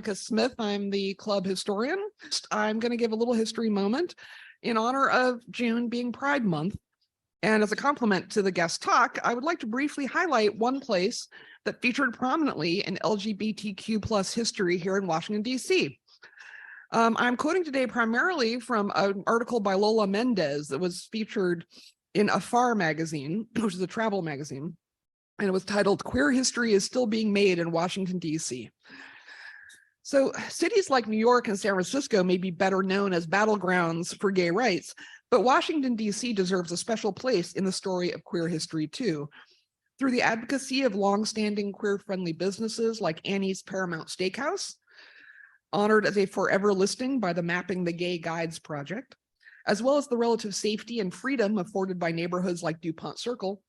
Monica Smith. I'm the club historian. I'm going to give a little history moment in honor of June being Pride Month. And as a compliment to the guest talk, I would like to briefly highlight one place that featured prominently in LGBTQ plus history here in Washington, D.C. I'm quoting today primarily from an article by Lola Mendez that was featured in Afar magazine, which is a travel magazine, and it was titled "Queer History is Still Being Made in Washington, D.C." So cities like New York and San Francisco may be better known as battlegrounds for gay rights, but Washington, D.C. deserves a special place in the story of queer history too. Through the advocacy of longstanding queer-friendly businesses like Annie's Paramount Steakhouse, honored as a forever listing by the Mapping the Gay Guides project, as well as the relative safety and freedom afforded by neighborhoods like DuPont Circle,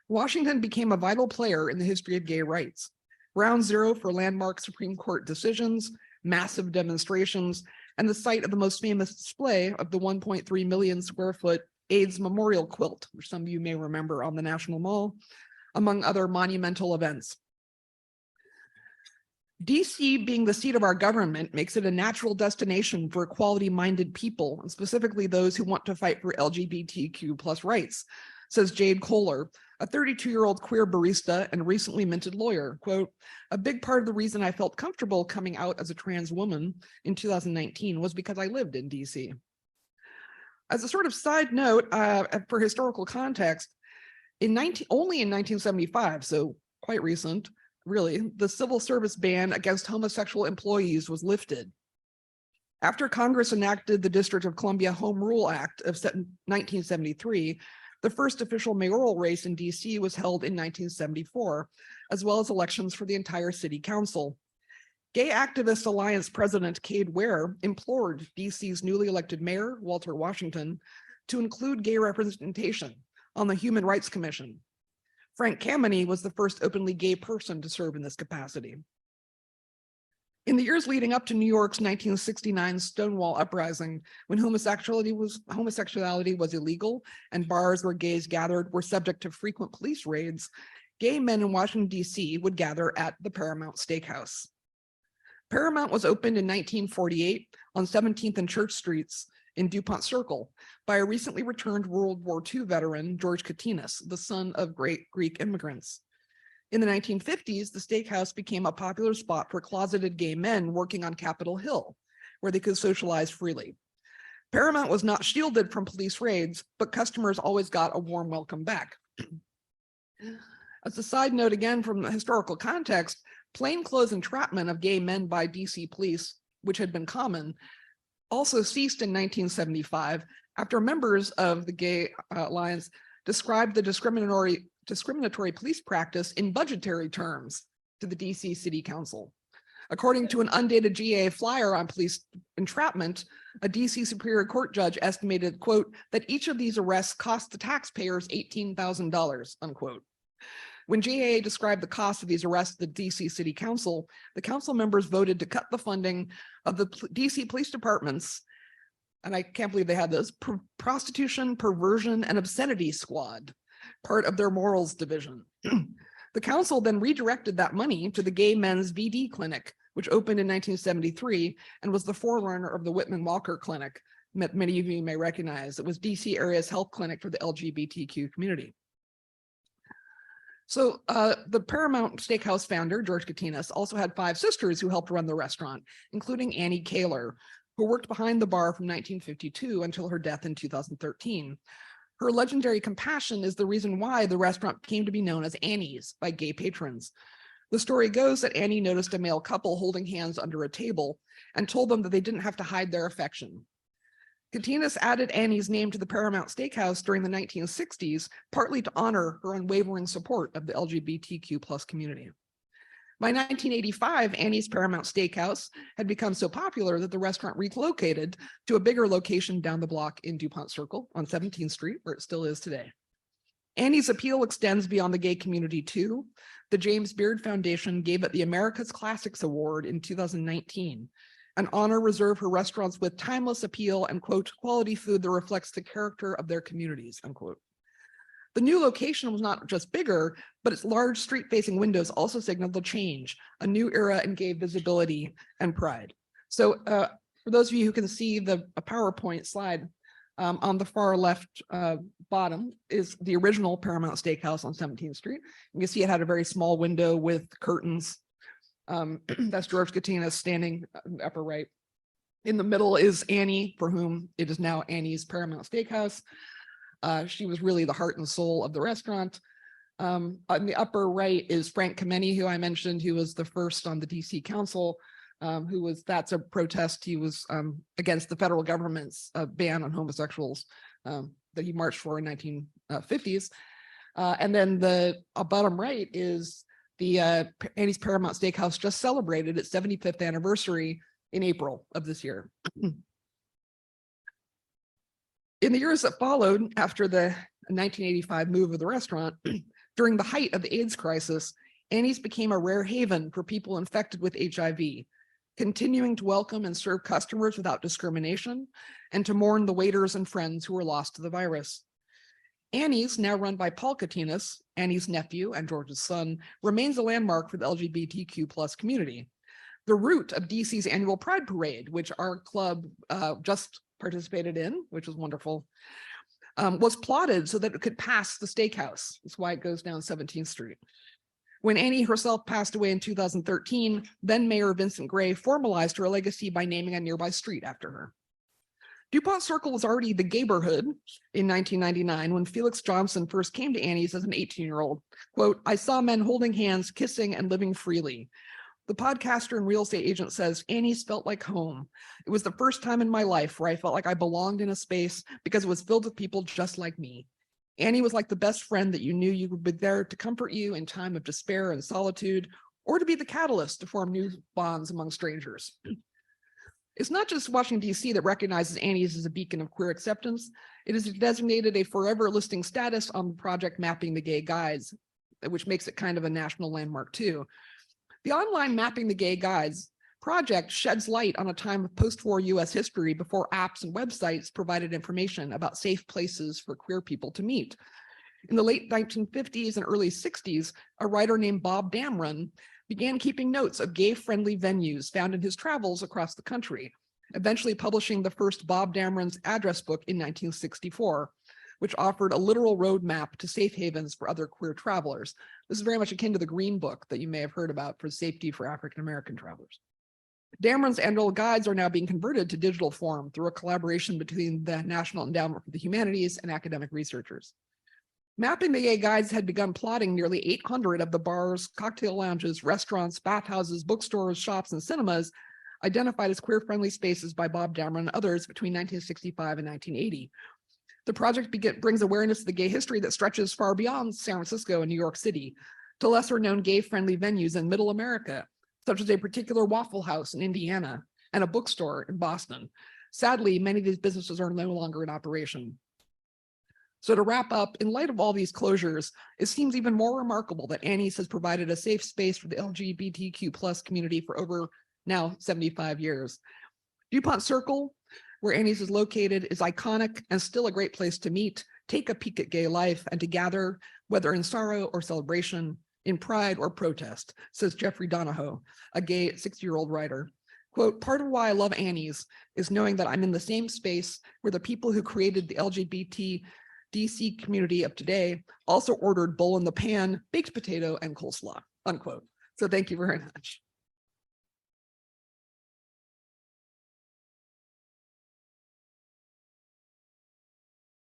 Washington became a vital player in the history of gay rights. Ground zero for landmark Supreme Court decisions, massive demonstrations, and the site of the most famous display of the 1.3 million square foot AIDS memorial quilt, which some of you may remember on the National Mall, among other monumental events. DC being the seat of our government makes it a natural destination for equality-minded people, and specifically those who want to fight for LGBTQ plus rights, says Jade Kohler, a 32-year-old queer barista and recently minted lawyer. Quote, "A big part of the reason I felt comfortable coming out as a trans woman in 2019 was because I lived in DC." As a sort of side note, for historical context, only in 1975, so quite recent, really, the civil service ban against homosexual employees was lifted. After Congress enacted the District of Columbia Home Rule Act of 1973, the first official mayoral race in DC was held in 1974, as well as elections for the entire city council. Gay Activist Alliance President Cade Ware implored DC's newly elected mayor, Walter Washington, to include gay representation on the Human Rights Commission. Frank Kameny was the first openly gay person to serve in this capacity. In the years leading up to New York's 1969 Stonewall Uprising, when homosexuality was illegal and bars where gays gathered were subject to frequent police raids, gay men in Washington, D.C. would gather at the Paramount Steakhouse. Paramount was opened in 1948 on 17th and Church Streets in DuPont Circle by a recently returned World War II veteran, George Katinas, the son of great Greek immigrants. In the 1950s, the steakhouse became a popular spot for closeted gay men working on Capitol Hill, where they could socialize freely. Paramount was not shielded from police raids, but customers always got a warm welcome back. As a side note, again, from the historical context, plainclothes entrapment of gay men by DC police, which had been common, also ceased in 1975 after members of the Gay Alliance described the discriminatory police practice in budgetary terms to the DC City Council. According to an undated GA flyer on police entrapment, a DC Superior Court judge estimated, quote, that each of these arrests cost the taxpayers $18,000, unquote. When GAA described the cost of these arrests to the DC City Council, the council members voted to cut the funding of the DC police departments, and I can't believe they had this, prostitution, perversion, and obscenity squad, part of their morals division. The council then redirected that money to the Gay Men's VD Clinic, which opened in 1973 and was the forerunner of the Whitman Walker Clinic, many of you may recognize. It was DC area's health clinic for the LGBTQ community. So the Paramount Steakhouse founder, George Katinas, also had 5 sisters who helped run the restaurant, including Annie Kaler, who worked behind the bar from 1952 until her death in 2013. Her legendary compassion is the reason why the restaurant came to be known as Annie's by gay patrons. The story goes that Annie noticed a male couple holding hands under a table and told them that they didn't have to hide their affection. Katinas added Annie's name to the Paramount Steakhouse during the 1960s, partly to honor her unwavering support of the LGBTQ plus community. By 1985, Annie's Paramount Steakhouse had become so popular that the restaurant relocated to a bigger location down the block in DuPont Circle on 17th Street, where it still is today. Annie's appeal extends beyond the gay community too. The James Beard Foundation gave it the America's Classics Award in 2019, an honor reserved for restaurants with timeless appeal and, quote, quality food that reflects the character of their communities, unquote. The new location was not just bigger, but its large street-facing windows also signaled a change, a new era, and gave visibility and pride. So for those of you who can see the PowerPoint slide, on the far left bottom is the original Paramount Steakhouse on 17th Street. You can see it had a very small window with curtains. That's George Katina standing in the upper right. In the middle is Annie, for whom it is now Annie's Paramount Steakhouse. She was really the heart and soul of the restaurant. On the upper right is Frank Kameny, who I mentioned, who was the first on the DC Council, that's a protest. He was against the federal government's ban on homosexuals that he marched for in 1950s. And then the bottom right is the Annie's Paramount Steakhouse just celebrated its 75th anniversary in April of this year. In the years that followed after the 1985 move of the restaurant, during the height of the AIDS crisis, Annie's became a rare haven for people infected with HIV, continuing to welcome and serve customers without discrimination and to mourn the waiters and friends who were lost to the virus. Annie's, now run by Paul Katinas, Annie's nephew and George's son, remains a landmark for the LGBTQ+ community. The route of DC's annual Pride Parade, which our club just participated in, which was wonderful, was plotted so that it could pass the steakhouse. That's why it goes down 17th Street. When Annie herself passed away in 2013, then Mayor Vincent Gray formalized her legacy by naming a nearby street after her. DuPont Circle was already the gayborhood in 1999 when Felix Johnson first came to Annie's as an 18-year-old. Quote, "I saw men holding hands, kissing, and living freely." The podcaster and real estate agent says, "Annie's felt like home. It was the first time in my life where I felt like I belonged in a space because it was filled with people just like me. Annie was like the best friend that you knew you would be there to comfort you in time of despair and solitude, or to be the catalyst to form new bonds among strangers." It's not just Washington, D.C. that recognizes Annie's as a beacon of queer acceptance. It is designated a forever listing status on the project Mapping the Gay Guides, which makes it kind of a national landmark too. The online Mapping the Gay Guides project sheds light on a time of post-war US history before apps and websites provided information about safe places for queer people to meet. In the late 1950s and early 60s, a writer named Bob Damron began keeping notes of gay-friendly venues found in his travels across the country, eventually publishing the first Bob Damron's address book in 1964, which offered a literal roadmap to safe havens for other queer travelers. This is very much akin to the Green Book that you may have heard about for safety for African-American travelers. Damron's annual guides are now being converted to digital form through a collaboration between the National Endowment for the Humanities and academic researchers. Mapping the Gay Guides had begun plotting nearly 800 of the bars, cocktail lounges, restaurants, bathhouses, bookstores, shops, and cinemas identified as queer-friendly spaces by Bob Damron and others between 1965 and 1980. The project brings awareness to the gay history that stretches far beyond San Francisco and New York City to lesser-known gay-friendly venues in Middle America, such as a particular Waffle House in Indiana and a bookstore in Boston. Sadly, many of these businesses are no longer in operation. So to wrap up, in light of all these closures, it seems even more remarkable that Annie's has provided a safe space for the LGBTQ+ community for over now 75 years. DuPont Circle, where Annie's is located, is iconic and still a great place to meet, take a peek at gay life, and to gather, whether in sorrow or celebration, in pride or protest, says Jeffrey Donahoe, a gay 60-year-old writer. Quote, "Part of why I love Annie's is knowing that I'm in the same space where the people who created the LGBT DC community of today also ordered bull in the pan, baked potato, and coleslaw," unquote. So thank you very much.